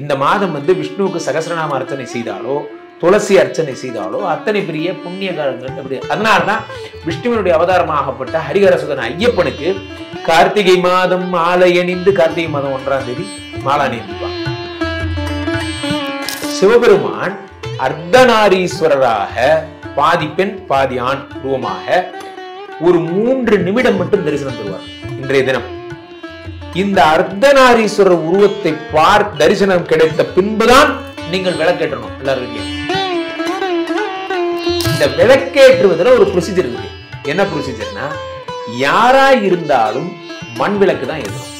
இந்த மாதம் வந்து விஷ்ணுவுக்கு சகஸ்ரநாம அர்ச்சனை செய்தாலோ துளசி அர்ச்சனை செய்தாலோ அத்தனை பெரிய புண்ணிய காலங்கள் அப்படி. அதனால்தான் விஷ்ணுவினுடைய அவதாரமாகப்பட்ட ஹரிஹரசுதன் ஐயப்பனுக்கு கார்த்திகை மாதம் மாலை அணிந்து கார்த்திகை மாதம் 1ஆம் தேதி மாலை அணிந்திருப்பான். சிவபெருமான் அர்த்தநாரீஸ்வரராக பாதி பெண் பாதி ஆண் உருவமாக ஒரு 3 நிமிடம் மட்டும் தரிசனம் தருவார் இன்றைய தினம். இந்த அர்த்தநாரீஸ்வரர் உருவத்தை தரிசனம் கிடைத்த பின்புதான் நீங்கள் விளக்கேற்றணும். எல்லாரும் இந்த விளக்கேற்றுவதில் ஒரு ப்ரொசீஜர் இருக்கு. என்ன ப்ரொசீஜர்னா, யாரா இருந்தாலும் மண் விளக்கு தான் ஏற்றணும்.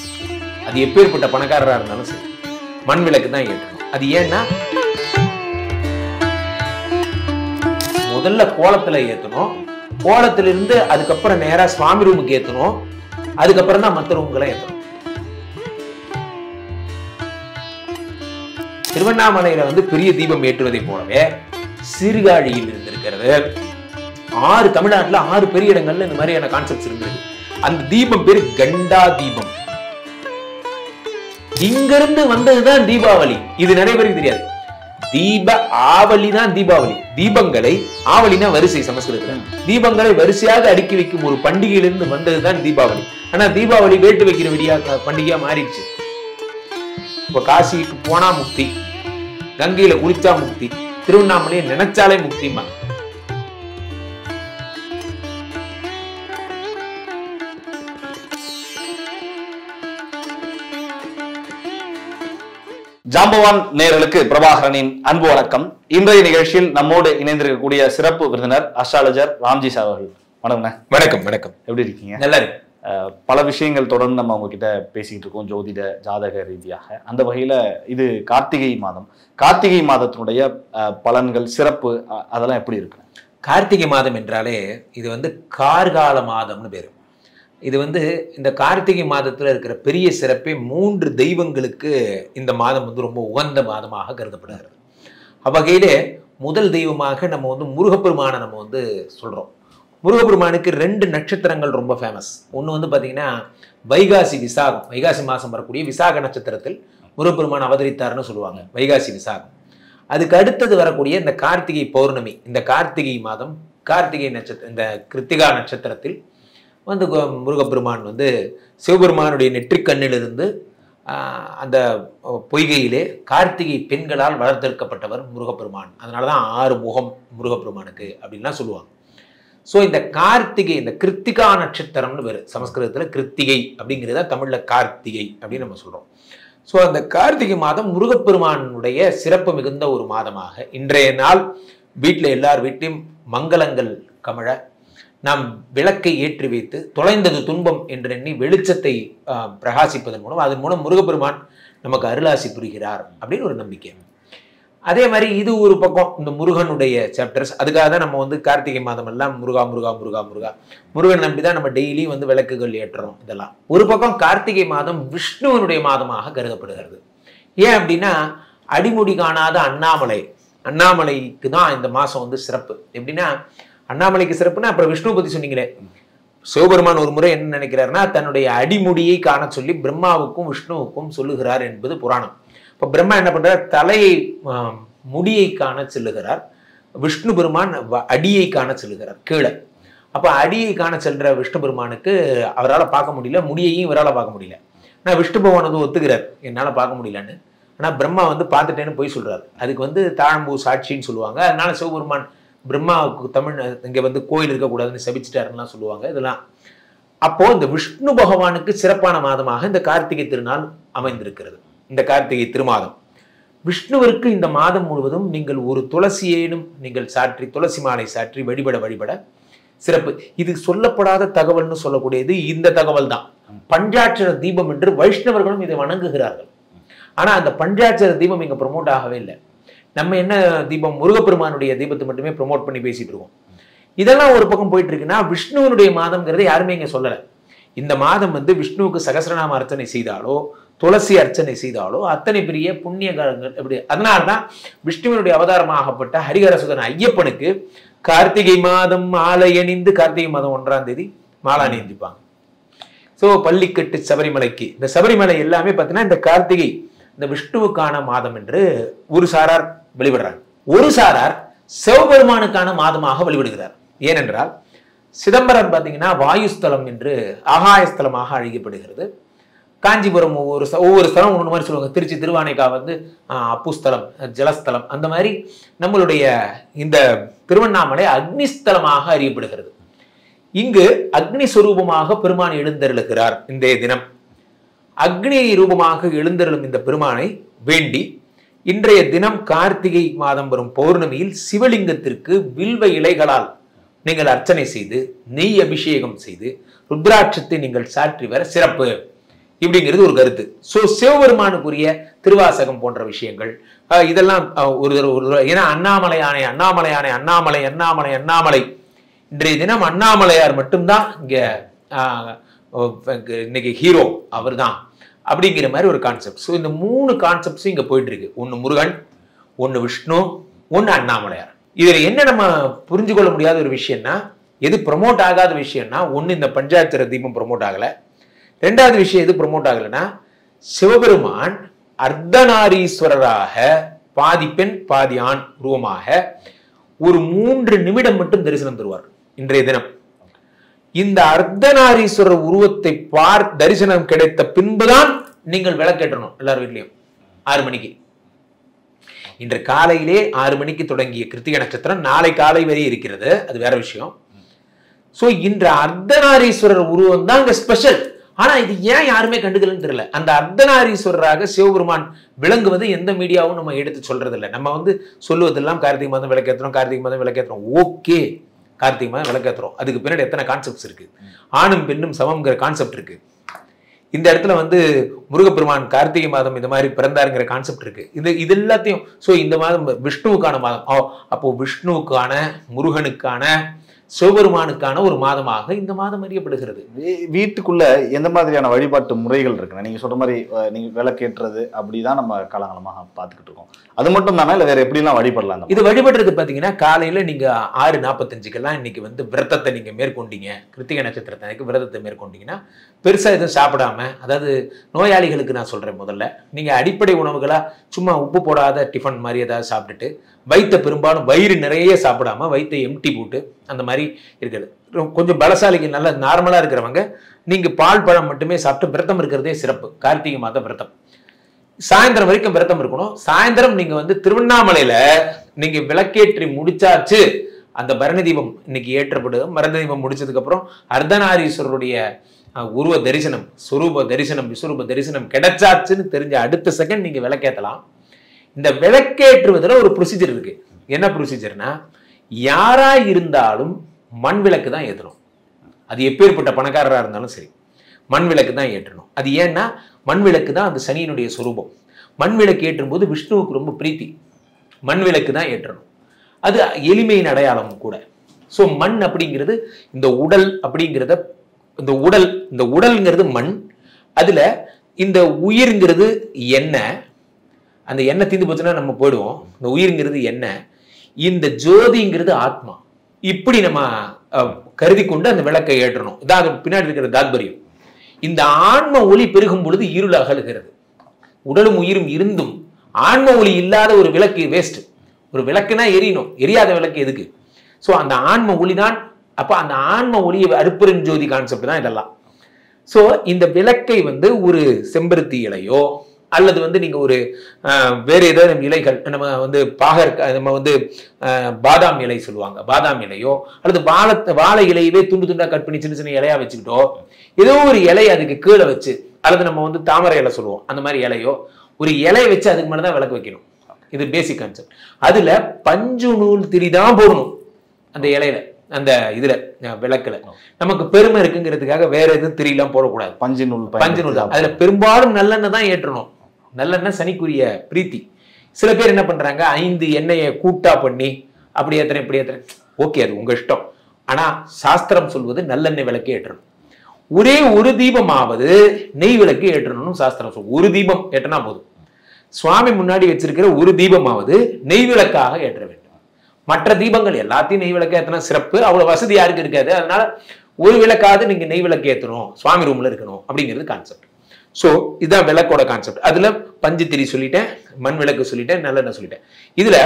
அது எப்பேற்பட்ட பணக்காரரா இருந்தாலும் சரி மண் விளக்கு தான் ஏற்றணும். அது ஏன்னா முதல்ல கோலத்துல ஏற்றணும், கோலத்திலிருந்து அதுக்கப்புறம் நேரா சுவாமி ரூமுக்கு ஏற்றணும், அதுக்கப்புறம் தான் மற்ற ரூம்களை ஏற்றணும். திருவண்ணாமலையில வந்து பெரிய தீபம் ஏற்றுவதை போலவே சீர்காழியில் இருந்திருக்கிறது. 6 தமிழ்நாட்டுல 6 பெரிய இடங்கள்ல இந்த மாதிரியான கான்செப்ட்ஸ் இருந்தது. அந்த தீபம் பேரு கண்டா தீபம். இங்கிருந்து வந்ததுதான் தீபாவளி. இது நிறைய பேருக்கு தெரியாது. தீப ஆவலி தான் தீபாவளி. தீபங்களை, ஆவலினா வரிசை சமஸ்கிருதத்துல, தீபங்களை வரிசையாக அடுக்கி வைக்கும் ஒரு பண்டிகையிலிருந்து வந்ததுதான் தீபாவளி. ஆனா தீபாவளி வேட்டு வைக்கிற விடியா பண்டிகையா மாறிடுச்சு. இப்ப காசிக்கு போனா முக்தி, கங்கையில குளிச்சா முக்தி, திருவண்ணாமலையை நினைச்சாலே முக்திமா. ஜாம்பவான் நேயர்களுக்கு பிரபாகரனின் அன்பு வணக்கம். இன்றைய நிகழ்ச்சியில் நம்மோடு இணைந்திருக்கக்கூடிய சிறப்பு விருந்தினர் அஸ்ட்ராலஜர் ராம்ஜி சார் அவர்கள். வணக்கம். வணக்கம். வணக்கம். எப்படி இருக்கீங்க? நல்லா இருக்கு. பல விஷயங்கள் தொடர்ந்து நம்ம உங்ககிட்ட பேசிக்கிட்டு இருக்கோம், ஜோதிட ஜாதக ரீதியாக. அந்த வகையில இது கார்த்திகை மாதம். கார்த்திகை மாதத்தினுடைய பலன்கள், சிறப்பு அதெல்லாம் எப்படி இருக்கு? கார்த்திகை மாதம் என்றாலே இது வந்து கார்கால மாதம்னு பேரு. இது வந்து இந்த கார்த்திகை மாதத்துல இருக்கிற பெரிய சிறப்பே 3 தெய்வங்களுக்கு இந்த மாதம் வந்து ரொம்ப உகந்த மாதமாக கருதப்படுகிறது. அவ்வகையிலே முதல் தெய்வமாக நம்ம வந்து முருகப்பெருமானை நம்ம வந்து சொல்றோம். முருகப்பெருமானுக்கு 2 நட்சத்திரங்கள் ரொம்ப ஃபேமஸ். ஒன்று வந்து பார்த்தீங்கன்னா வைகாசி விசாகம், வைகாசி மாதம் வரக்கூடிய விசாக நட்சத்திரத்தில் முருகப்பெருமான் அவதரித்தார்னு சொல்லுவாங்க, வைகாசி விசாகம். அதுக்கு அடுத்தது வரக்கூடிய இந்த கார்த்திகை பௌர்ணமி, இந்த கார்த்திகை மாதம் கார்த்திகை நட்சத்திரம், இந்த கிருத்திகா நட்சத்திரத்தில் வந்து முருகப்பெருமான் வந்து சிவபெருமானுடைய நெற்றிக்கண்ணிலிருந்து அந்த பொய்கையிலே கார்த்திகை பெண்களால் வளர்த்தெடுக்கப்பட்டவர் முருகப்பெருமான். அதனால தான் 6 முகம் முருகப்பெருமானுக்கு அப்படின்லாம் சொல்லுவாங்க. ஸோ இந்த கார்த்திகை, இந்த கிருத்திகா நட்சத்திரம்னு பேர். சமஸ்கிருதத்தில் கிருத்திகை அப்படிங்கிறத தமிழில் கார்த்திகை அப்படின்னு நம்ம சொல்கிறோம். ஸோ அந்த கார்த்திகை மாதம் முருகப்பெருமானுடைய சிறப்பு மிகுந்த ஒரு மாதமாக இன்றைய நாள் வீட்டில் எல்லார் வீட்லையும் மங்களங்கள் கமழ நாம் விளக்கை ஏற்றி வைத்து தொலைந்தது துன்பம் என்று எண்ணி வெளிச்சத்தை பிரகாசிப்பதன் மூலம் அதன் மூலம் முருகப்பெருமான் நமக்கு அருளாசி புரிகிறார் அப்படின்னு ஒரு நம்பிக்கை. அதே மாதிரி இது ஒரு பக்கம் இந்த முருகனுடைய சாப்டர்ஸ். அதுக்காக தான் நம்ம வந்து கார்த்திகை மாதம் எல்லாம் முருகா முருகா முருகா முருகா முருகன் நம்பி தான் நம்ம டெய்லி வந்து விளக்குகள் ஏற்றுறோம். இதெல்லாம் ஒரு பக்கம் கார்த்திகை மாதம் விஷ்ணுவனுடைய மாதமாக கருதப்படுகிறது. ஏன் அப்படின்னா அடிமுடி காணாத அண்ணாமலைக்கு தான் இந்த மாதம் வந்து சிறப்பு. எப்படின்னா அண்ணாமலைக்கு சிறப்புன்னா அப்புறம் விஷ்ணு பத்தி சொன்னீங்களே, சிவபெருமான் ஒரு முறை என்ன நினைக்கிறாருன்னா தன்னுடைய அடிமுடியை காண சொல்லி பிரம்மாவுக்கும் விஷ்ணுவுக்கும் சொல்லுகிறார் என்பது புராணம். இப்போ பிரம்மா என்ன பண்றார், தலையை முடியை காண செல்லுகிறார், விஷ்ணு பெருமான் அடியை காண செல்லுகிறார் கீழே. அப்போ அடியை காண செல்ற விஷ்ணு பெருமானுக்கு அவரால் பார்க்க முடியல, முடியையும் இவரால் பார்க்க முடியல. ஆனால் விஷ்ணு பகவான் வந்து ஒத்துக்கிறார் என்னால் பார்க்க முடியலன்னு. ஆனால் பிரம்மா வந்து பார்த்துட்டேன்னு போய் சொல்றாரு. அதுக்கு வந்து தாழம்பூ சாட்சின்னு சொல்லுவாங்க. அதனால சிவபெருமான் பிரம்மாவுக்கு இங்கே வந்து கோயில் இருக்கக்கூடாதுன்னு சபிச்சிட்டாருலாம் சொல்லுவாங்க. இதெல்லாம் அப்போ இந்த விஷ்ணு பகவானுக்கு சிறப்பான மாதமாக இந்த கார்த்திகை திருநாள் அமைந்திருக்கிறது. இந்த கார்த்திகை திருமாதம் விஷ்ணுவிற்கு இந்த மாதம் முழுவதும் நீங்கள் ஒரு துளசியேனும் நீங்கள் சாற்றி, துளசி மாலை சாற்றி வழிபட சிறப்பு. இது சொல்லப்படாத தகவல்னு சொல்லக்கூடியது இந்த தகவல் தான். பஞ்சாட்சர தீபம் என்று வைஷ்ணவர்களும் இதை வணங்குகிறார்கள். ஆனா அந்த பஞ்சாட்சர தீபம் இங்க ப்ரமோட் ஆகவே இல்லை. நம்ம என்ன தீபம், முருகப்பெருமானுடைய தீபத்தை மட்டுமே ப்ரமோட் பண்ணி பேசிட்டு இருக்கோம். இதெல்லாம் ஒரு பக்கம் போயிட்டு இருக்குன்னா விஷ்ணுவனுடைய மாதம்ங்கிறத யாருமே இங்க சொல்லலை. இந்த மாதம் வந்து விஷ்ணுவுக்கு சகஸ்ரநாம அர்ச்சனை செய்தாலோ துளசி அர்ச்சனை செய்தாலோ அத்தனை பெரிய புண்ணிய காலங்கள் எப்படி. அதனால்தான் விஷ்ணுவனுடைய அவதாரமாகப்பட்ட ஹரிஹரசுதன் ஐயப்பனுக்கு கார்த்திகை மாதம் மாலை அணிந்து கார்த்திகை மாதம் 1ஆம் தேதி மாலை அணிந்திப்பாங்க. ஸோ பள்ளிக்கட்டு சபரிமலைக்கு, இந்த சபரிமலை எல்லாமே பார்த்தீங்கன்னா இந்த கார்த்திகை இந்த விஷ்ணுவுக்கான மாதம் என்று ஒரு சாரார் வழிபடுறாங்க. ஒரு சாரார் சிவபெருமானுக்கான மாதமாக வழிபடுகிறார். ஏனென்றால் சிதம்பரம் பார்த்தீங்கன்னா வாயுஸ்தலம் என்று ஆகாயஸ்தலமாக அழைக்கப்படுகிறது. காஞ்சிபுரம் ஒவ்வொரு ஸ்தலம் ஒன்று மாதிரி சொல்லுவாங்க. திருச்சி திருவானைக்கா வந்து அப்புஸ்தலம், ஜலஸ்தலம். அந்த மாதிரி நம்மளுடைய இந்த திருவண்ணாமலை அக்னிஸ்தலமாக அறியப்படுகிறது. இங்கு அக்னி சுரூபமாக பெருமான் எழுந்தருளுகிறார். இந்த தினம் அக்னி ரூபமாக எழுந்தருளும் இந்த பெருமானை வேண்டி இன்றைய தினம் கார்த்திகை மாதம் வரும் பௌர்ணமியில் சிவலிங்கத்திற்கு வில்வ இலைகளால் நீங்கள் அர்ச்சனை செய்து நெய் அபிஷேகம் செய்து ருத்ராட்சத்தை நீங்கள் சாற்றி வர சிறப்பு இப்படிங்கிறது ஒரு கருத்து. ஸோ சிவபெருமானுக்குரிய திருவாசகம் போன்ற விஷயங்கள் இதெல்லாம் ஏன்னா அண்ணாமலையானே அண்ணாமலையானே அண்ணாமலை அண்ணாமலை அண்ணாமலை. இன்றைய தினம் அண்ணாமலையார் மட்டும்தான் இங்க இன்னைக்கு ஹீரோ அவர் தான் அப்படிங்கிற மாதிரி ஒரு கான்செப்ட். ஸோ இந்த 3 கான்செப்ட்ஸும் இங்க போயிட்டு இருக்கு. ஒன்று முருகன், ஒன்று விஷ்ணு, ஒன்று அண்ணாமலையார். இதுல என்ன நம்ம புரிஞ்சு கொள்ள முடியாத ஒரு விஷயம்னா, எது ப்ரமோட் ஆகாத விஷயம்னா, ஒன்று இந்த பஞ்சாட்சர தீபம் ப்ரமோட் ஆகலை. ரெண்டாவது விஷயம் எது ப்ரமோட் ஆகலைன்னா, சிவபெருமான் அர்த்தநாரீஸ்வரராக பாதி பெண் பாதி ஆண் உருவமாக ஒரு 3 நிமிடம் மட்டும் தரிசனம் தருவார் இன்றைய தினம். இந்த அர்த்தநாரீஸ்வரர் உருவத்தை தரிசனம் கிடைத்த பின்புதான் நீங்கள் விளக்கேற்றணும் எல்லார் வீட்லையும் 6 மணிக்கு. இன்று காலையிலே 6 மணிக்கு தொடங்கிய கிருத்திகை நட்சத்திரம் நாளை காலை வரை இருக்கிறது. அது வேற விஷயம். சோ இன்று அர்த்தநாரீஸ்வரர் உருவம் தான் இங்க ஸ்பெஷல். ஆனா இது ஏன் யாருமே கண்டுக்கலன்னு தெரியல. அந்த அர்த்தநாரீஸ்வரராக சிவபெருமான் விளங்குவது எந்த மீடியாவும் நம்ம எடுத்து சொல்றது இல்லை. நம்ம வந்து சொல்லுவதெல்லாம் கார்த்திகை மாதம் விளக்கேற்றுறோம், கார்த்திகை மாதம் விளக்கேற்றுறோம். ஓகே, கார்த்திகை மாதம் விளக்கேற்றுறோம். அதுக்கு பின்னாடி எத்தனை கான்செப்ட்ஸ் இருக்கு. ஆணும் பெண்ணும் சமம்ங்கிற கான்செப்ட் இருக்கு. இந்த இடத்துல வந்து முருகப்பெருமான் கார்த்திகை மாதம் இந்த மாதிரி பிறந்தாருங்கிற கான்செப்ட் இருக்கு. இது எல்லாத்தையும் இந்த மாதம் விஷ்ணுவுக்கான மாதம். அப்போ விஷ்ணுவுக்கான, முருகனுக்கான, சிவபெருமானுக்கான ஒரு மாதமாக இந்த மாதம் அறியப்படுகிறது. வீட்டுக்குள்ள எந்த மாதிரியான வழிபாட்டு முறைகள் இருக்குன்னா, நீங்க சொல்ற மாதிரி நீங்க விளக்கேற்றுறது அப்படிதான் நம்ம காலகாலமாக பார்த்துக்கிட்டு இருக்கோம். அது மட்டும் தானே, இல்லை வேற எப்படிலாம் வழிபடலாம்? இது வழிபடுறது பார்த்தீங்கன்னா, காலையில நீங்க 6:45க்கெல்லாம் இன்னைக்கு வந்து விரதத்தை நீங்க மேற்கொண்டீங்க, கிருத்திகை நட்சத்திரத்தன்னைக்கு விரதத்தை மேற்கொண்டீங்கன்னா பெருசா எதுவும் சாப்பிடாம, அதாவது நோயாளிகளுக்கு நான் சொல்றேன், முதல்ல நீங்க அடிப்படை உணவுகளா சும்மா உப்பு போடாத டிஃபன் மாதிரி ஏதாவது சாப்பிட்டுட்டு வயிற்ற பெரும்பாலும் வயிறு நிறைய சாப்பிடாம வயிற்றை எம்டி போட்டு அந்த மாதிரி இருக்குது. கொஞ்சம் பலசாலிக்கு நல்ல நார்மலா இருக்கிறவங்க நீங்க பால் பழம் மட்டுமே சாப்பிட்டு விரதம் இருக்கிறதே சிறப்பு. கார்த்திகை மாதம் விரதம் சாயந்தரம் வரைக்கும் விரதம் இருக்கணும். சாயந்தரம் நீங்க வந்து திருவண்ணாமலையில நீங்க விளக்கேற்றி முடிச்சாச்சு, அந்த பரணி தீபம் இன்னைக்கு ஏற்றப்படும். பரணி தீபம் முடிச்சதுக்கு அப்புறம் அர்த்தநாரீஸ்வரருடைய உருவ தரிசனம், சுரூப தரிசனம், விஸ்வரூப தரிசனம் கிடைச்சாச்சுன்னு தெரிஞ்ச அடுத்த செகண்ட் நீங்க விளக்கேற்றலாம். இந்த விளக்கேற்றுவதில் ஒரு ப்ரொசீஜர் இருக்கு. என்ன ப்ரொசீஜர்னா, யாரா இருந்தாலும் மண் விளக்கு தான் ஏற்றணும். அது எப்பேற்பட்ட பணக்காரராக இருந்தாலும் சரி, மண் விளக்கு தான் ஏற்றணும். அது ஏன்னா மண் விளக்கு தான் அந்த சனியினுடைய சுரூபம். மண் விளக்கு ஏற்றும் போது விஷ்ணுவுக்கு ரொம்ப பிரீத்தி. மண் விளக்கு தான் ஏற்றணும். அது எளிமையின் அடையாளம் கூட. ஸோ மண் அப்படிங்கிறது இந்த உடல் அப்படிங்கிறத, இந்த உடல்ங்கிறது மண், அதுல இந்த உயிர்ங்கிறது எண்ணெய். அந்த எண்ணெய் தீர்ந்து போச்சுன்னா நம்ம போயிடுவோம். இந்த உயிர்ங்கிறது எண்ணெய், இந்த ஜோதிங்கிறது ஆத்மா. இப்படி நம்ம கருதி கொண்டு அந்த விளக்கை ஏற்றணும். இதாக பின்னாடி இருக்கிற தாத்பரியம். இந்த ஆன்ம ஒளி பெருகும் பொழுது இருள் அகலுகிறது. உடலும் உயிரும் இருந்தும் ஆன்ம ஒளி இல்லாத ஒரு விளக்கு வேஸ்ட். ஒரு விளக்குனா எரியணும், எரியாத விளக்கு எதுக்கு? ஸோ அந்த ஆன்ம ஒளி தான். அப்ப அந்த ஆன்ம ஒளியை அருப்பெருஞ்சோதி கான்செப்ட் தான் இதெல்லாம். ஸோ இந்த விளக்கை வந்து ஒரு செம்பருத்தி இலையோ அல்லது வந்து நீங்க ஒரு வேற ஏதாவது இலைகள், நம்ம வந்து நம்ம வந்து பாதாம் இலை சொல்லுவாங்க, பாதாம் இலையோ அல்லது வாழை இலையவே துண்டு துண்டா கட் பண்ணி சின்ன சின்ன இலையா வச்சுக்கிட்டோ, ஏதோ ஒரு இலையை அதுக்கு கீழே வச்சு, அல்லது நம்ம வந்து தாமரை இலை சொல்லுவோம், அந்த மாதிரி இலையோ ஒரு இலையை வச்சு அதுக்கு மேலே தான் விளக்கு வைக்கணும். இது பேசிக் கான்செப்ட். அதுல பஞ்சு நூல் திரி தான் போடணும் அந்த இலையில, அந்த இதுல விளக்குல. நமக்கு பெருமை இருக்குங்கிறதுக்காக வேற எதுவும் திரியெல்லாம் போடக்கூடாது. பஞ்சு நூல் தான். அதுல பெரும்பாலும் நல்லெண்ணெய் தான் ஏற்றணும். நல்லெண்ணெய் சனிக்குரிய பிரீத்தி. சில பேர் என்ன பண்றாங்க, 5 எண்ணெயை கூட்டா பண்ணி அப்படி ஏத்துறேன் இப்படி ஏத்துறேன். ஓகே, அது உங்க இஷ்டம். ஆனா சாஸ்திரம் சொல்வது நல்லெண்ணெய் விளக்கு ஏற்றணும். ஒரே ஒரு தீபமாவது நெய் விளக்கு ஏற்றணும்னு சாஸ்திரம் சொல்லும். ஒரு தீபம் ஏற்றினா போதும். சுவாமி முன்னாடி வச்சிருக்கிற ஒரு தீபமாவது நெய் விளக்காக ஏற்ற வேண்டும். மற்ற தீபங்கள் எல்லாத்தையும் நெய் விளக்கு ஏற்றினா சிறப்பு. அவ்வளவு வசதி யாருக்கு இருக்காது. அதனால ஒரு விளக்காவது நீங்க நெய் விளக்கு ஏற்றணும், சுவாமி ரூம்ல இருக்கணும் அப்படிங்கிறது கான்செப்ட். ஸோ இதுதான் விளக்கோட கான்செப்ட். அதுல பஞ்சு திரி சொல்லிட்டேன், மண் விளக்கு சொல்லிட்டேன், நல்லெண்ணெய் சொல்லிட்டேன். இதுல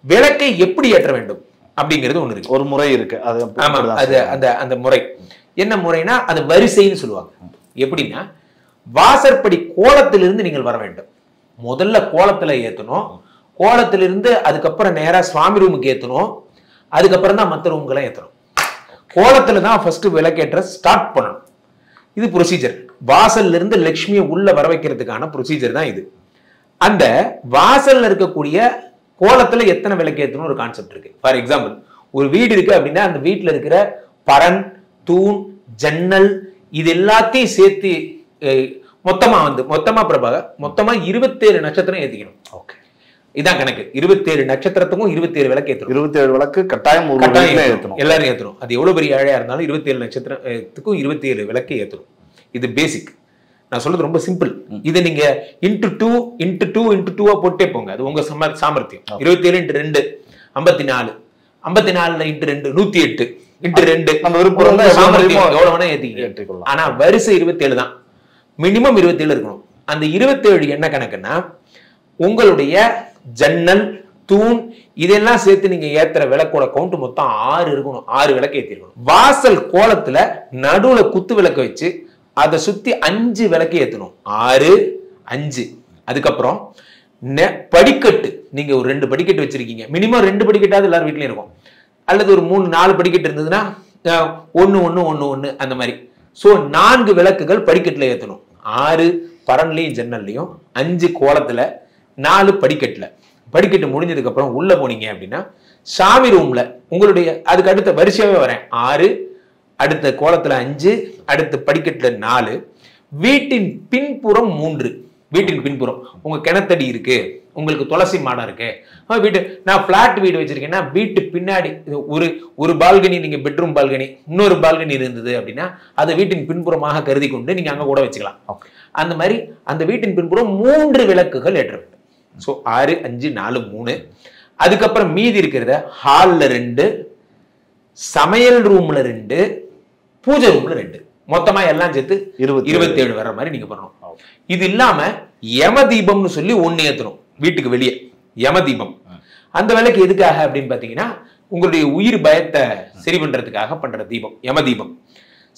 விளக்கை எப்படி ஏற்ற வேண்டும் அப்படிங்கிறது ஒண்ணு இருக்கு. ஒரு முறை இருக்கு. ஆமா, அது அந்த முறை என்ன முறைனா அது வரிசைன்னு சொல்லுவாங்க. எப்படின்னா வாசற்படி கோலத்திலிருந்து நீங்கள் வர வேண்டும். முதல்ல கோலத்துல ஏத்தணும், கோலத்திலிருந்து அதுக்கப்புறம் நேரா சுவாமி ரூமுக்கு ஏத்தணும், அதுக்கப்புறம் தான் மற்ற ரூம்களை ஏத்தணும். கோலத்துல தான் ஃபர்ஸ்ட் விளக்கேற்ற ஸ்டார்ட் பண்ணணும். இது ப்ரொசீஜர். வாசல்ல இருந்து லட்சுமியை உள்ள வர வைக்கிறதுக்கான ப்ரொசீஜர் தான் இது. அந்த வாசல்ல இருக்கக்கூடிய கோலத்துல எத்தனை விளக்கு ஏத்தணும் ஒரு கான்செப்ட் இருக்கு. ஃபார் எக்ஸாம்பிள், ஒரு வீடு இருக்கு அப்படின்னா அந்த வீட்டுல இருக்கிற பரண், தூண், ஜன்னல் இது எல்லாத்தையும் சேர்த்து மொத்தமா பிரபாக மொத்தமா 27 நட்சத்திரம் ஏத்திக்கணும். ஓகே, இதான் கணக்கு. 27 நட்சத்திரத்துக்கும் 27 விளக்கு ஏத்தணும். 27 விளக்கு கட்டாயம் ஏத்தணும், எல்லாரும் ஏத்தணும். அது எவ்வளவு பெரிய ஏழையா இருந்தாலும் 27 நட்சத்திரத்துக்கும் 27 விளக்கு ஏத்தணும். இது பேசிக். நான் சொல்றது ரொம்ப சிம்பிள். இதை நீங்க இன்டு 2 போட்டே போங்க, அது உங்க சாமர்த்தியம். 27 × 2 54, 54 × 2 108 × 2 நம்ம விருப்பம் சாமர்த்தியம் எவ்வளவு வேணா ஏத்திக்கலாம். ஆனா வரிசை 27 தான், மினிமம் 27 இருக்கணும். அந்த 27 என்ன கணக்குன்னா உங்களுடைய ஜன்னல், தூண் இதெல்லாம் சேர்த்து நீங்க ஏத்துற விளக்கோட கவுண்ட் மொத்தம் 6 இருக்கணும். 6 விளக்கு ஏத்திருக்கணும். வாசல் கோலத்துல நடுவுல குத்து விளக்கு வச்சு அதை சுத்தி 5 விளக்கு ஏத்தணும். 6 5. அதுக்கப்புறம் படிக்கட்டு, நீங்க ஒரு 2 படிக்கட்டு வச்சிருக்கீங்க, மினிமம் 2 படிக்கட்டாவது எல்லாரும் வீட்லயும் இருக்கும். அல்லது ஒரு 3-4 படிக்கட்டு இருந்ததுன்னா 1 1 1 1 அந்த மாதிரி. சோ 4 விளக்குகள் படிக்கட்டுல ஏத்தணும். 6 பரன்லையும் ஜன்னல்லையும், 5 கோலத்துல, 4 படிக்கட்டுல. படிக்கட்டு முடிஞ்சதுக்கு அப்புறம் உள்ள போனீங்க அப்படின்னா சாமி ரூம்ல உங்களுடைய அதுக்கு அடுத்த வரிசையாவே வரேன். 6, அடுத்த கோலத்துல 5, அடுத்த படிக்கட்டுல 4, வீட்டின் பின்புறம் 3. வீட்டின் பின்புறம் உங்க கிணத்தடி இருக்கு, உங்களுக்கு துளசி மாடம் இருக்கு. வீட்டு நான் பிளாட் வீடு வச்சிருக்கேன்னா வீட்டு பின்னாடி ஒரு பால்கனி, நீங்க பெட்ரூம் பால்கனி, இன்னொரு பால்கனி இருந்தது அப்படின்னா அதை வீட்டின் பின்புறமாக கருதி கொண்டு நீங்க அங்க கூட வச்சுக்கலாம். அந்த மாதிரி அந்த வீட்டின் பின்புறம் 3 விளக்குகள் ஏற்ற வேண்டும். ஸோ 6 5 4 3. அதுக்கப்புறம் மீதி இருக்கிறத ஹால்ல 2, சமையல் ரூம்ல 2, பூஜை ரூம்ல 2, மொத்தமா எல்லாம் சேர்த்து 27 வர்ற மாதிரி நீங்க பண்ணணும். இது இல்லாம யம தீபம்னு சொல்லி ஒண்ணு ஏத்தணும் வீட்டுக்கு வெளியே. யம தீபம் அந்த விளக்கு எதுக்காக அப்படின்னு பாத்தீங்கன்னா உங்களுடைய உயிர் பயத்தை சரி பண்றதுக்காக பண்ற தீபம் யம தீபம்.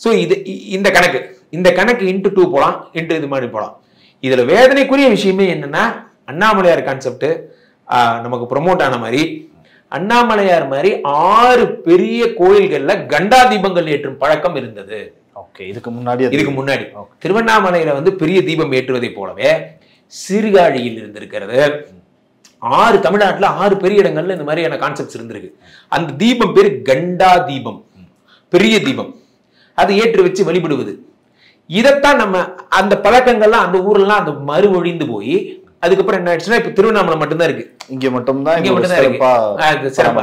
ஸோ இந்த கணக்கு இன்டு 2 போலாம், இன்டு இது மாதிரி போலாம். இதுல வேதனைக்குரிய விஷயமே என்னன்னா அண்ணாமலையார் கான்செப்ட் நமக்கு ப்ரொமோட் ஆன மாதிரி அண்ணாமலையார் மாதிரி 6 பெரிய கோயில்கள்ல கண்டா தீபங்கள் ஏற்றும் பழக்கம் இருந்தது. இதுக்கு முன்னாடி திருவண்ணாமலையில வந்து பெரிய தீபம் ஏற்றுவதை போலவே சீர்காழியில் இருந்திருக்கிறது. 6 தமிழ்நாட்டுல 6 பெரிய இடங்கள்ல இந்த மாதிரியான கான்செப்ட்ஸ் இருந்திருக்கு. அந்த தீபம் பேரு கண்டா தீபம், பெரிய தீபம். அதை ஏற்று வச்சு வழிபடுவது. இதைத்தான் நம்ம அந்த பழக்கங்கள்லாம் அந்த ஊர்லாம் அந்த மறுவொழிந்து போய் அதுக்கப்புறம் என்ன ஆயிடுச்சுன்னா இப்ப திருவண்ணாமலை மட்டும்தான் இருக்கு. இங்க மட்டும்தான் சிறப்பு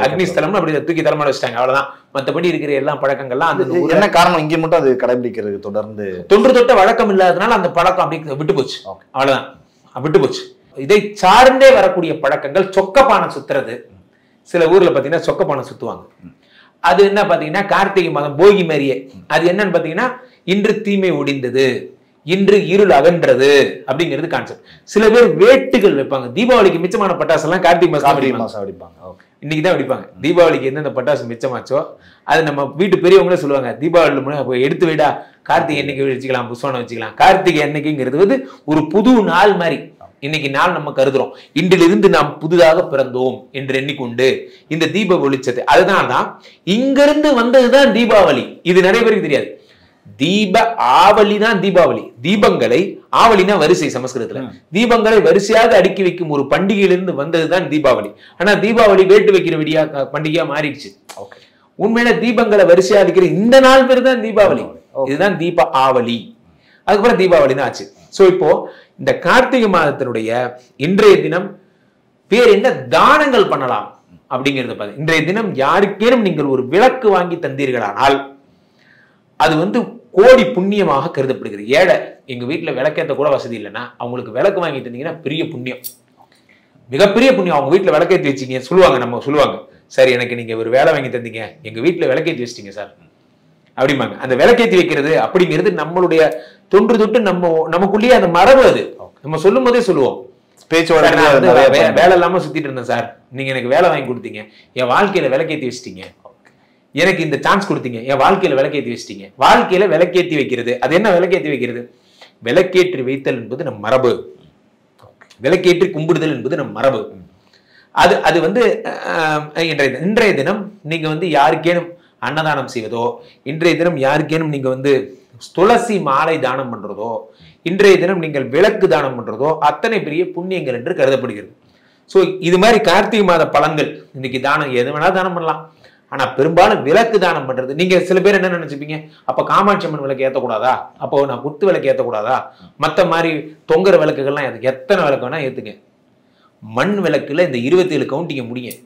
அக்னி ஸ்தலம் அப்படி தூக்கி தலைமையில வச்சுட்டாங்க, அவ்வளவுதான். மத்தபடி இருக்கிற எல்லா பழக்கங்கள்லாம் அந்த என்ன காரணம் இங்க மட்டும் அது கடைபிடிக்கிறது தொடர்ந்து தொன்று தொட்ட வழக்கம் இல்லாததுனால அந்த பழக்கம் அப்படி விட்டு போச்சு, அவ்வளவுதான், விட்டு போச்சு. இதை சார்ந்தே வரக்கூடிய பழக்கங்கள் சொக்கப்பானை சுத்துறது. சில ஊர்ல பாத்தீங்கன்னா சொக்கப்பானை சுத்துவாங்க. அது என்ன பாத்தீங்கன்னா கார்த்திகை மாதம் போகி மாதிரியே. அது என்னன்னு பாத்தீங்கன்னா இன்று தீமை ஒடிந்தது, இன்று இருள் அகன்றது அப்படிங்கிறது கான்செப்ட். சில பேர் வேட்டுகள் வைப்பாங்க. தீபாவளிக்கு மிச்சமான பட்டாசு எல்லாம் கார்த்திகை மாசம் வெடிப்பாங்க. இன்னைக்குதான் வெடிப்பாங்க. தீபாவளிக்கு எந்தெந்த பட்டாசு மிச்சமாச்சோ அது நம்ம வீட்டு பெரியவங்களே சொல்லுவாங்க, தீபாவளி எடுத்து விடா, கார்த்திகை என்னைக்கு வச்சுக்கலாம், புஷ்வானம் வச்சுக்கலாம். கார்த்திகை என்னைக்குங்கிறது வந்து ஒரு புது நாள் மாதிரி. இன்னைக்கு நாள் நம்ம கருதுறோம், இன்றிலிருந்து நாம் புதிதாக பிறந்தோம் என்று எண்ணிக்கொண்டு இந்த தீப வெளிச்சத்தை, அதுதான் இங்கிருந்து வந்ததுதான் தீபாவளி. இது நிறைய பேருக்கு தெரியாது. தீப ஆவலி தான் தீபாவளி. தீபங்களை, ஆவலினா வரிசை சமஸ்கிருதத்துல, தீபங்களை வரிசையாக அடுக்கி வைக்கும் ஒரு பண்டிகையிலிருந்து வந்ததுதான் தீபாவளி. ஆனா தீபாவளி வேட்டு வைக்கிற விடியா பண்டிகையா மாறிடுச்சு. உண்மையில தீபங்களை வரிசையா அடிக்கிற இந்த நாள் பேர் தான் தீபாவளி. இதுதான் தீப ஆவலி. அதுக்கப்புறம் தீபாவளி தான் ஆச்சு. சோ இப்போ இந்த கார்த்திகை மாதத்தினுடைய இன்றைய தினம் பேர் என்ன தானங்கள் பண்ணலாம் அப்படிங்கிறத பாருங்க. இன்றைய தினம் யாருக்கேனும் நீங்கள் ஒரு விளக்கு வாங்கி தந்தீர்களானால் அது வந்து கோடி புண்ணியமாக கருதப்படுகிறது. ஏழை எங்க வீட்டுல விளக்கேற்ற கூட வசதி இல்லைன்னா அவங்களுக்கு விளக்கு வாங்கி தந்தீங்கன்னா பெரிய புண்ணியம், மிகப்பெரிய புண்ணியம். அவங்க வீட்டுல விளக்கேற்றி வச்சிங்க சொல்லுவாங்க, சரி எனக்கு நீங்க ஒரு வேலை வாங்கி தந்தீங்க, எங்க வீட்டுல விளக்கேற்றி வச்சிட்டீங்க சார் அப்படிம்பாங்க. அந்த விளக்கேற்றி வைக்கிறது அப்படிங்கிறது நம்மளுடைய தொன்று தொட்டு நமக்குள்ளேயே அந்த மரபு. அது நம்ம சொல்லும் போதே சொல்லுவோம், வேலை இல்லாம சுத்திட்டு இருந்தேன் சார், நீங்க எனக்கு வேலை வாங்கி கொடுத்தீங்க, என் வாழ்க்கையில விளக்கேத்தி வச்சிட்டீங்க, எனக்கு இந்த சான்ஸ் கொடுத்தீங்க, என் வாழ்க்கையில விளக்கேத்தி வச்சிட்டீங்க. வாழ்க்கையில விளக்கேத்தி வைக்கிறது, அது என்ன விளக்கேத்தி வைக்கிறது? விளக்கேற்றி வைத்தல் என்பது நம் மரபு, விளக்கேற்றி கும்பிடுதல் என்பது நம் மரபு. அது அது வந்து இன்றைய தினம் நீங்க வந்து யாருக்கேனும் அன்னதானம் செய்வதோ, இன்றைய தினம் யாருக்கேனும் நீங்க வந்து துளசி மாலை தானம் பண்றதோ, இன்றைய தினம் நீங்கள் விளக்கு தானம் பண்றதோ அத்தனை பெரிய புண்ணியங்கள் என்று கருதப்படுகிறது. ஸோ இது மாதிரி கார்த்திகை மாத பலன்கள், இன்னைக்கு தானம் எது வேணா தானம் பண்ணலாம், ஆனா பெரும்பாலும் விளக்கு தானம் பண்றது. நீங்க சில பேர் என்ன நினைச்சுப்பீங்க, அப்ப காமாட்சி அம்மன் விளக்கு ஏற்றக்கூடாதா, அப்போ நான் குத்து விளக்கு ஏற்றக்கூடாதா, மற்ற மாதிரி தொங்குற விளக்குகள்லாம் எத்தனை விளக்கு வேணா ஏத்துங்க, மண் விளக்குல இந்த 27 கவுண்டிங்க முடியும்.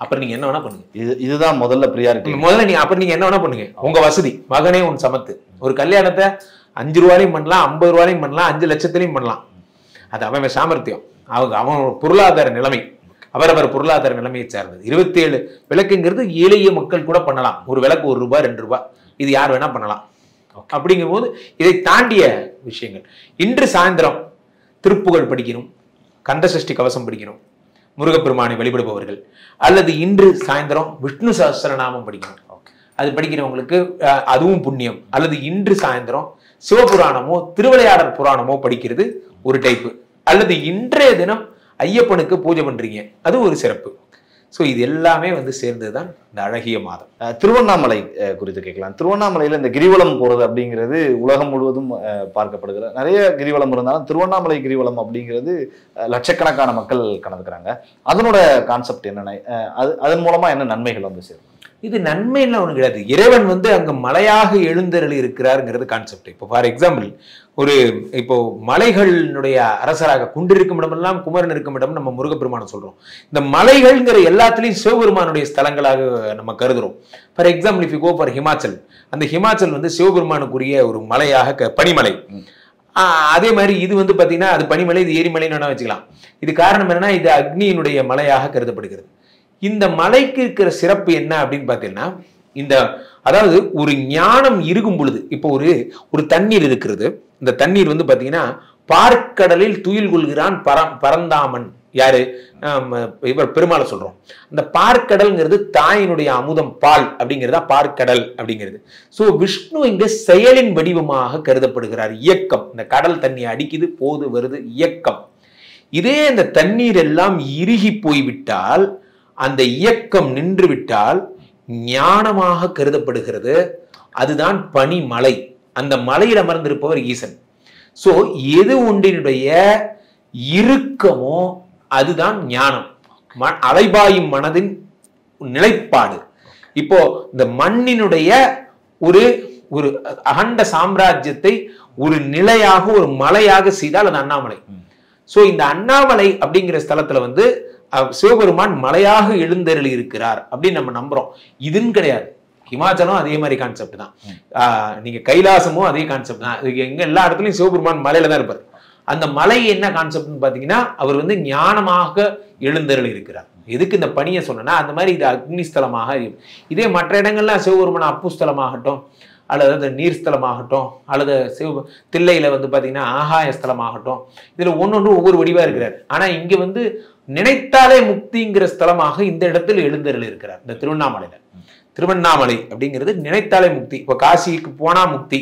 அப்புறம் நீங்க என்ன வேணா பண்ணுங்க. இதுதான் முதல்ல ப்ரியாரிட்டி. முதல்ல நீங்க அப்புறம் நீங்க என்ன வேணா பண்ணுங்க, உங்க வசதி. மகனே உன் சமத்து. ஒரு கல்யாணத்தை 5 ரூபாயிலையும் பண்ணலாம், 50 ரூபாயிலையும் பண்ணலாம், 5 லட்சத்திலையும் பண்ணலாம். அது அவன் சாமர்த்தியம், அவன் பொருளாதார நிலைமை, அவரவர் பொருளாதார நிலைமையை சார்ந்தது. 27 விளக்குங்கிறது எளிய மக்கள் கூட பண்ணலாம். ஒரு விளக்கு 1 ரூபாய் 2 ரூபாய், இது யார் வேணா பண்ணலாம். அப்படிங்கும் போது இதை தாண்டிய விஷயங்கள். இன்று சாயந்தரம் திருப்புகழ் படிக்கணும், கந்தசஷ்டி கவசம் படிக்கணும் முருகப்பெருமானை வழிபடுபவர்கள், அல்லது இன்று சாயந்தரம் விஷ்ணு சஹஸ்ரநாமம் படிக்கணும், அது படிக்கிறவங்களுக்கு அதுவும் புண்ணியம். அல்லது இன்று சாயந்தரம் சிவபுராணமோ திருவிளையாடல் புராணமோ படிக்கிறது ஒரு டைப்பு. அல்லது இன்றைய தினம் ஐயப்பனுக்கு பூஜை பண்றீங்க, அது ஒரு சிறப்பு. ஸோ இது எல்லாமே வந்து சேர்ந்ததுதான் இந்த அழகிய மாதம். திருவண்ணாமலை குறித்து கேட்கலாம். திருவண்ணாமலையில இந்த கிரிவலம் போறது அப்படிங்கிறது உலகம் முழுவதும் பார்க்கப்படுகிற நிறைய கிரிவலம் இருந்தாலும் திருவண்ணாமலை கிரிவலம் அப்படிங்கிறது லட்சக்கணக்கான மக்கள் கலந்துக்கிறாங்க. அதனோட கான்செப்ட் என்னென்ன, அதன் மூலமா என்ன நன்மைகள் வந்து சேரும்? இது நன்மைலாம் ஒண்ணு கிடையாது. இறைவன் வந்து அங்க மலையாக எழுந்தருளி இருக்கிறாருங்கிறது கான்செப்ட். இப்போ ஃபார் எக்ஸாம்பிள், இப்போ மலைகளினுடைய அரசராக குன்றிருக்கும் இடமெல்லாம் குமரன் இருக்கும் இடம் நம்ம முருகப்பெருமானம் சொல்றோம். இந்த மலைகள்ங்கிற எல்லாத்துலயும் சிவபெருமானுடைய ஸ்தலங்களாக நம்ம கருதுறோம். For example, if you go for Himachal, அந்த ஹிமாச்சல் வந்து சிவபெருமானுக்குரிய ஒரு மலையாக பனிமலை. அதே மாதிரி இது வந்து பாத்தீங்கன்னா அது பனிமலை, இது எரிமலைன்னு வச்சுக்கலாம். இது காரணம் என்னன்னா இது அக்னியினுடைய மலையாக கருதப்படுகிறது. இந்த மலைக்கு இருக்கிற சிறப்பு என்ன அப்படின்னு பாத்தீங்கன்னா, அதாவது ஒரு ஞானம் இருக்கும் பொழுது, இப்போ ஒரு தண்ணீர் இருக்கிறது. இந்த தண்ணீர் வந்து பாத்தீங்கன்னா பார்க்கடலில் துயில் கொள்கிறான் பரந்தாமன். யாரு? இவர் பெருமாளை சொல்றோம். அந்த பார்க்கடல்ங்கிறது தாயினுடைய அமுதம், பால் அப்படிங்கிறதா பார்க்கடல் அப்படிங்கிறது. சோ விஷ்ணு இங்க செயலின் வடிவமாக கருதப்படுகிறார். இயக்கம், இந்த கடல் தண்ணி அடிக்குது போது வருது, இயக்கம். இதே அந்த தண்ணீர் எல்லாம் இறுகி போய்விட்டால், அந்த இயக்கம் நின்று விட்டால் ஞானமாக கருதப்படுகிறது. அதுதான் பனிமலை. அந்த மலையில் அமர்ந்திருப்பவர் ஈசன். சோ எது ஒன்றினுடைய இறுக்கமோ அதுதான் ஞானம், அலைபாயும் மனதின் நிலைப்பாடு. இப்போ இந்த மண்ணினுடைய ஒரு அகண்ட சாம்ராஜ்யத்தை ஒரு நிலையாக ஒரு மலையாக செய்தால் அது அண்ணாமலை. சோ இந்த அண்ணாமலை அப்படிங்கிற ஸ்தலத்துல வந்து சிவபெருமான் மலையாக எழுந்தருளி இருக்கிறார் அப்படின்னு நம்ம நம்புறோம். இதுன்னு கிடையாது. ஹிமாச்சலும் அதே மாதிரி கான்செப்ட் தான், நீங்க கைலாசமும் அதே கான்செப்ட் தான். எங்க எல்லா இடத்துலயும் சிவபெருமான் மலையில தான் இருப்பார். அந்த மலை என்ன கான்செப்ட்னு பாத்தீங்கன்னா, அவர் வந்து ஞானமாக எழுந்தருளி இருக்கிறார். எதுக்கு இந்த பணியை சொன்னா, அந்த மாதிரி இது அக்னிஸ்தலமாக. இதே மற்ற இடங்கள்லாம் சிவபெருமான் அப்புஸ்தலமாகட்டும், அல்லது நீர்ஸ்தலமாகட்டும், அல்லது தில்லையில வந்து பாத்தீங்கன்னா ஆகாயஸ்தலமாகட்டும், இதுல ஒன்னொன்று ஒவ்வொரு வடிவா இருக்கிறார். ஆனா இங்க வந்து நினைத்தாலே முக்திங்கிற ஸ்தலமாக இந்த இடத்துல எழுந்தருளி இருக்கிறார். இந்த திருவண்ணாமலையில, திருவண்ணாமலை அப்படிங்கிறது நினைத்தாலே முக்தி. இப்ப காசிக்கு போனா முக்தி,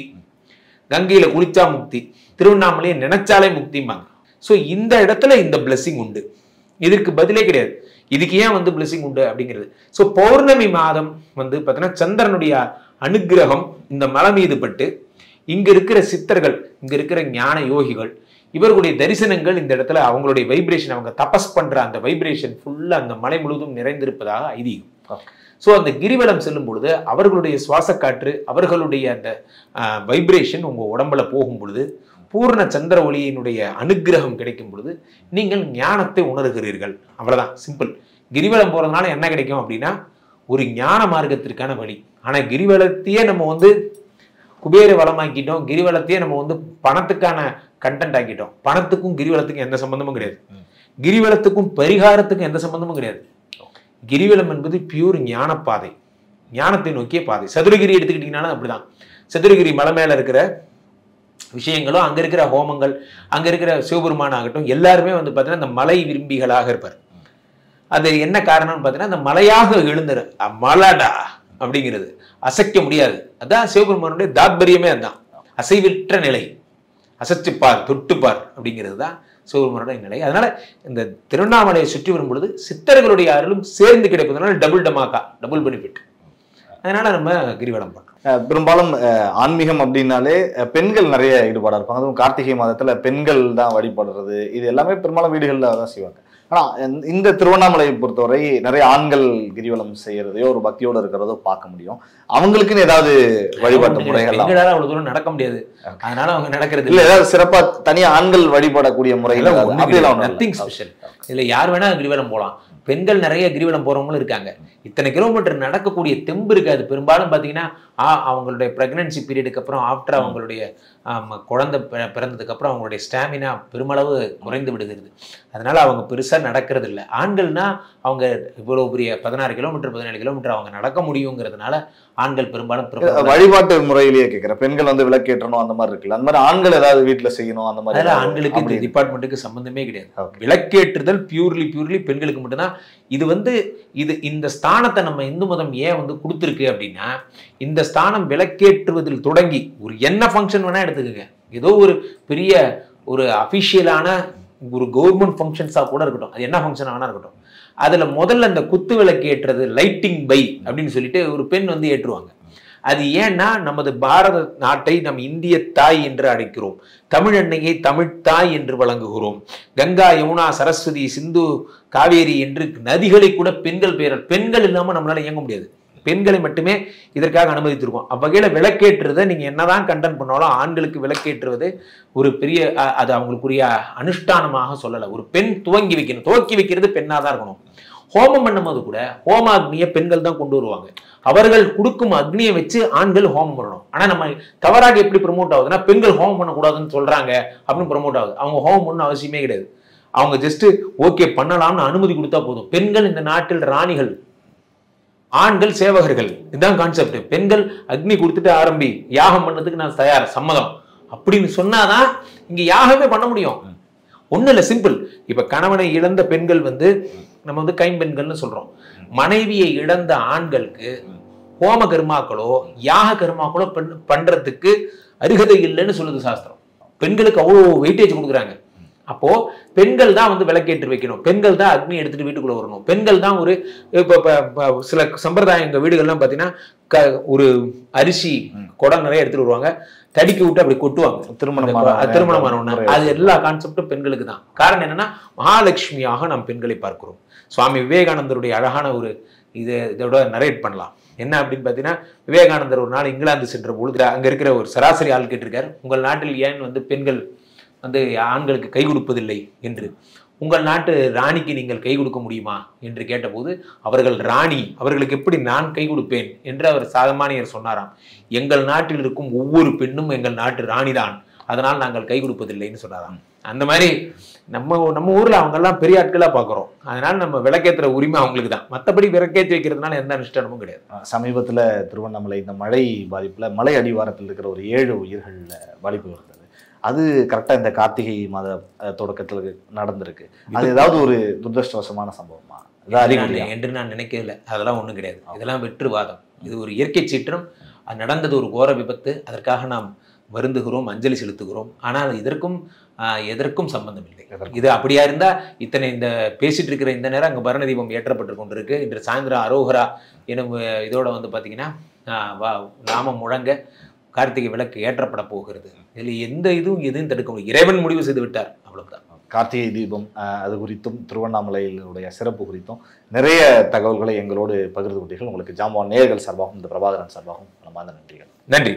கங்கையில குளிச்சா முக்தி, திருவண்ணாமலையை நினைச்சாலே முக்திம்பாங்க. சோ இந்த இடத்துல இந்த பிளெஸிங் உண்டு. இதற்கு பதிலே கிடையாது. இதுக்கு ஏன் வந்து பிளெஸிங் உண்டு அப்படிங்கிறது. சோ பௌர்ணமி மாதம் வந்து பாத்தீங்கன்னா சந்திரனுடைய அனுகிரகம் இந்த மலை மீது பட்டு, இங்க இருக்கிற சித்தர்கள், இங்க இருக்கிற ஞான யோகிகள், இவர்களுடைய தரிசனங்கள் இந்த இடத்துல அவங்களுடைய வைப்ரேஷன், அவங்க தபஸ் பண்ற அந்த வைப்ரேஷன் ஃபுல்லா அந்த மலை முழுவதும் நிறைந்திருப்பதாக ஐதீகம். சோ அந்த கிரிவலம் செல்லும் பொழுது அவர்களுடைய சுவாச காற்று, அவர்களுடைய அந்த வைப்ரேஷன் உங்க உடம்புல போகும் பொழுது, பூர்ண சந்திர ஒளியினுடைய அனுகிரகம் கிடைக்கும் பொழுது நீங்கள் ஞானத்தை உணர்கிறீர்கள். அவ்வளவுதான், சிம்பிள். கிரிவலம் போறதுனால என்ன கிடைக்கும் அப்படின்னா ஒரு ஞான மார்க்கத்திற்கான வழி. ஆனா கிரிவலத்தையே நம்ம வந்து குபேர வளமாக்கிட்டோம், கிரிவலத்தையே நம்ம வந்து பணத்துக்கான கண்டென்ட் ஆக்கிட்டோம். பணத்துக்கும் கிரிவலத்துக்கும் எந்த சம்பந்தமும் கிடையாது. கிரிவலத்துக்கும் பரிகாரத்துக்கும் எந்த சம்பந்தமும் கிடையாது. கிரிவலம் என்பது பியூர் ஞான பாதை, ஞானத்தை நோக்கிய பாதை. சதுரகிரி எடுத்துக்கிட்டீங்கன்னா அப்படிதான். சதுரகிரி மலை மேல இருக்கிற விஷயங்களும், அங்க இருக்கிற ஹோமங்கள், அங்க இருக்கிற சிவபெருமான் ஆகட்டும், எல்லாருமே வந்து பார்த்தீங்கன்னா இந்த மலை விரும்பிகளாக இருப்பார். அது என்ன காரணம்னு பார்த்தீங்கன்னா, அந்த மலையாக எழுந்துற மலடா அப்படிங்கிறது அசைக்க முடியாது. அதான் சிவபெருமானுடைய தாத்பரியமே அதுதான். அசைவற்ற நிலை, அசைச்சுப்பார் தொட்டுப்பார் அப்படிங்கிறது தான் சிவபெருமானுடைய நிலை. அதனால இந்த திருவண்ணாமலையை சுற்றி வரும் பொழுது சித்தர்களுடைய அருளும் சேர்ந்து கிடைப்பதனால டபுள் டமாக்கா, டபுள் பெனிஃபிட். அதனால நம்ம கிரிவலம் பண்றோம். பெரும்பாலும் ஆன்மீகம் அப்படின்னாலே பெண்கள் நிறைய ஈடுபாடா இருப்பாங்க. அதுவும் கார்த்திகை மாதத்துல பெண்கள் தான் வழிபடுறது, இது எல்லாமே பெரும்பாலும் வீடுகள்ல தான் செய்வாங்க. ஆனா இந்த திருவண்ணாமலையை பொறுத்தவரை நிறைய ஆண்கள் கிரிவலம் செய்யறதையோ ஒரு பக்தியோட இருக்கிறதோ பார்க்க முடியும். அவங்களுக்குன்னு ஏதாவது வழிபாட்டு முறைகள் அவ்வளவு தூரம் நடக்க முடியாது, அதனால அவங்க நடக்கிறது இல்ல. ஏதாவது சிறப்பா தனியா ஆண்கள் வழிபடக்கூடிய முறைகள் நத்திங் ஸ்பெஷல். இதுல யார் வேணா கிரிவலம் போலாம். பெண்கள் நிறைய கிரிவலம் போறவங்களும் இருக்காங்க. இத்தனை கிலோமீட்டர் நடக்கக்கூடிய தெம்பு இருக்காது. பெரும்பாலும் பார்த்தீங்கன்னா அவங்களுடைய பிரெக்னன்சி பீரியடுக்கு அப்புறம், ஆஃப்டர் அவங்களுடைய குழந்தை பிறந்ததுக்கு அப்புறம் அவங்களுடைய ஸ்டாமினா பெருமளவு குறைந்து விடுகிறது. அதனால அவங்க பெருசா நடக்கிறது இல்லை. ஆண்கள்னா அவங்க இவ்வளவு பெரிய 16 கிலோமீட்டர் 17 கிலோமீட்டர் அவங்க நடக்க முடியுங்கிறதுனால ஆண்கள் பெரும்பாலும் வழிபாட்டு முறையிலேயே கேட்கிறேன். பெண்கள் வந்து விளக்கேற்றணும் அந்த மாதிரி இருக்குல்ல, அந்த மாதிரி ஆண்கள் ஏதாவது வீட்டுல செய்யணும் அந்த மாதிரி? ஆண்களுக்கு இந்த டிபார்ட்மெண்ட்டுக்கு சம்பந்தமே கிடையாது. விளக்கேற்றுதல் பியூர்லி பெண்களுக்கு மட்டும்தான். இது வந்து இந்த ஸ்தானத்தை நம்ம இந்து மதம் ஏன் வந்து கொடுத்துருக்கு அப்படின்னா, இந்த ஸ்தானம் விளக்கேற்றுவதில் தொடங்கி ஒரு என்ன ஃபங்க்ஷன் வேணா எடுத்துக்கங்க, ஏதோ ஒரு பெரிய ஒரு அபிஷியலான ஒரு கவர்மெண்ட் ஃபங்க்ஷன்ஸா கூட இருக்கட்டும், அது என்ன ஃபங்க்ஷன் வேணா இருக்கட்டும், அதுல முதல்ல அந்த குத்து விளக்கு ஏற்றுறது லைட்டிங் பை அப்படின்னு சொல்லிட்டு ஒரு பெண் வந்து ஏற்றுவாங்க. அது ஏன்னா நமது பாரத நாட்டை நம் இந்திய தாய் என்று அழைக்கிறோம், தமிழ் அன்னையை தமிழ் தாய் என்று வழங்குகிறோம். கங்கா, யமுனா, சரஸ்வதி, சிந்து, காவேரி என்று நதிகளை கூட பெண்கள் பெயரால், பெண்கள் இல்லாம நம்மளால இயங்க முடியாது. பெண்களை மட்டுமே இதற்காக அனுமதித்திருக்கோம். அவ்வகையில விளக்கேற்றுறதை நீங்க என்னதான் கண்டென்ட் பண்ணாலும் ஆண்களுக்கு விளக்கேற்றுவது ஒரு பெரிய அது அவங்களுக்குரிய அனுஷ்டானமாக சொல்லலை. ஒரு பெண் துவங்கி வைக்கிறது பெண்ணா தான் இருக்கணும். ஹோமம் பண்ணும்போது கூட ஹோம அக்னியை பெண்கள் தான் கொண்டு வருவாங்க. அவர்கள் கொடுக்கும் அக்னியை வச்சு ஆண்கள் ஹோமம் பண்ணணும். ஆனா நம்ம தவறாக எப்படி ப்ரமோட் ஆகுதுன்னா, பெண்கள் ஹோமம் பண்ணக்கூடாதுன்னு சொல்றாங்க அப்படின்னு ப்ரமோட் ஆகுது. அவங்க ஹோமம் பண்ண அவசியமே கிடையாது. அவங்க ஜஸ்ட் ஓகே பண்ணலாம்னு அனுமதி கொடுத்தா போதும். பெண்கள் இந்த நாட்டில் ராணிகள், ஆண்கள் சேவகர்கள், இதுதான் கான்செப்ட். பெண்கள் அக்னி கொடுத்துட்டு ஆரம்பி, யாகம் பண்ணதுக்கு நான் தயார், சம்மதம் அப்படின்னு சொன்னாதான் இங்க யாகமே பண்ண முடியும். ஒண்ணு இல்ல, சிம்பிள். இப்ப கணவனை இழந்த பெண்கள் வந்து நம்ம வந்து கைம்பெண்கள்னு சொல்றோம். மனைவியை இழந்த ஆண்களுக்கு ஹோம கர்மாக்களோ யாக கர்மாக்களோ பண்றதுக்கு அருகதை இல்லைன்னு சொல்லுது சாஸ்திரம். பெண்களுக்கு அவ்வளோ வெயிட்டேஜ் கொடுக்குறாங்க. அப்போ பெண்கள் தான் வந்து விளக்கேற்றி வைக்கணும், பெண்கள் தான் அக்னி எடுத்துட்டு வீட்டுக்குள்ள வரணும், பெண்கள் தான் ஒரு இப்போ சில சம்பிரதாயங்க வீடுகள்லாம் பார்த்தீங்கன்னா ஒரு அரிசி குடம் நிறைய எடுத்துட்டு வருவாங்க, தடிக்கி விட்டு அப்படி கொட்டுவாங்க. திருமணமான அது எல்லா கான்செப்டும் பெண்களுக்கு தான். காரணம் என்னன்னா, மகாலட்சுமியாக நாம் பெண்களை பார்க்கிறோம். சுவாமி விவேகானந்தருடைய அழகான ஒரு இதோட நரேட் பண்ணலாம். என்ன அப்படின்னு பார்த்தீங்கன்னா, விவேகானந்தர் ஒரு நாள் இங்கிலாந்து சென்ற பொழுது அங்க இருக்கிற ஒரு சராசரி ஆள் கேட்டிருக்காரு, உங்கள் நாட்டில் ஏன் வந்து பெண்கள் வந்து ஆண்களுக்கு கை கொடுப்பதில்லை என்று, உங்கள் நாட்டு ராணிக்கு நீங்கள் கை கொடுக்க முடியுமா என்று கேட்டபோது, அவர்கள் ராணி, அவர்களுக்கு எப்படி நான் கை கொடுப்பேன் என்று அவர் சாமானியர் சொன்னாராம். எங்கள் நாட்டில் இருக்கும் ஒவ்வொரு பெண்ணும் எங்கள் நாட்டு ராணிதான், அதனால் நாங்கள் கை கொடுப்பதில்லைன்னு சொன்னாராம். அந்த மாதிரி நம்ம ஊர்ல அவங்க எல்லாம் பெரிய ஆட்களா பாக்குறோம். அதனால நம்ம விளக்கேற்றுற உரிமை அவங்களுக்கு தான். மற்றபடி விளக்கேற்றி வைக்கிறதுனால எந்த அனுஷ்டானமும் கிடையாது. சமீபத்துல திருவண்ணாமலை இந்த மழை பாதிப்புல மலை அடிவாரத்தில் இருக்கிற ஒரு 7 உயிர்கள் பாதிப்பு வருது. அது கரெக்டா இந்த கார்த்திகை மாத தொடக்கத்துல நடந்திருக்கு. அது ஏதாவது ஒரு துரதிருஷ்டவசமான சம்பவமா என்று நான் நினைக்கல. அதெல்லாம் ஒண்ணும் கிடையாது. இதெல்லாம் வெற்றுவாதம். இது ஒரு இயற்கை சீற்றம். அது நடந்தது ஒரு கோர விபத்து. அதற்காக நாம் வருந்துகிறோம், அஞ்சலி செலுத்துகிறோம். ஆனால் எதற்கும் சம்பந்தம் இல்லை. இது அப்படியா இருந்தா இந்த பேசிட்டு இருக்கிற இந்த நேரம் அங்க பரண தீபம் ஏற்றப்பட்டு கொண்டிருக்கு. இன்று சாயந்தரம் அரோகரா எனும் இதோட வந்து பாத்தீங்கன்னா நாமம் முழங்க கார்த்திகை விளக்கு ஏற்றப்பட போகிறது. இதில் எதுவும் தடுக்க முடியும். இறைவன் முடிவு செய்து விட்டார், அவ்வளவுதான். கார்த்திகை தீபம் அது குறித்தும் திருவண்ணாமலையினுடைய சிறப்பு குறித்தும் நிறைய தகவல்களை எங்களோடு பகிர்ந்து கொண்டீர்கள். உங்களுக்கு ஜாம்பவான் நேயர்கள் சார்பாகவும் இந்த பிரபாகரன் சார்பாகவும் மனமார்ந்த நன்றிகள். நன்றி.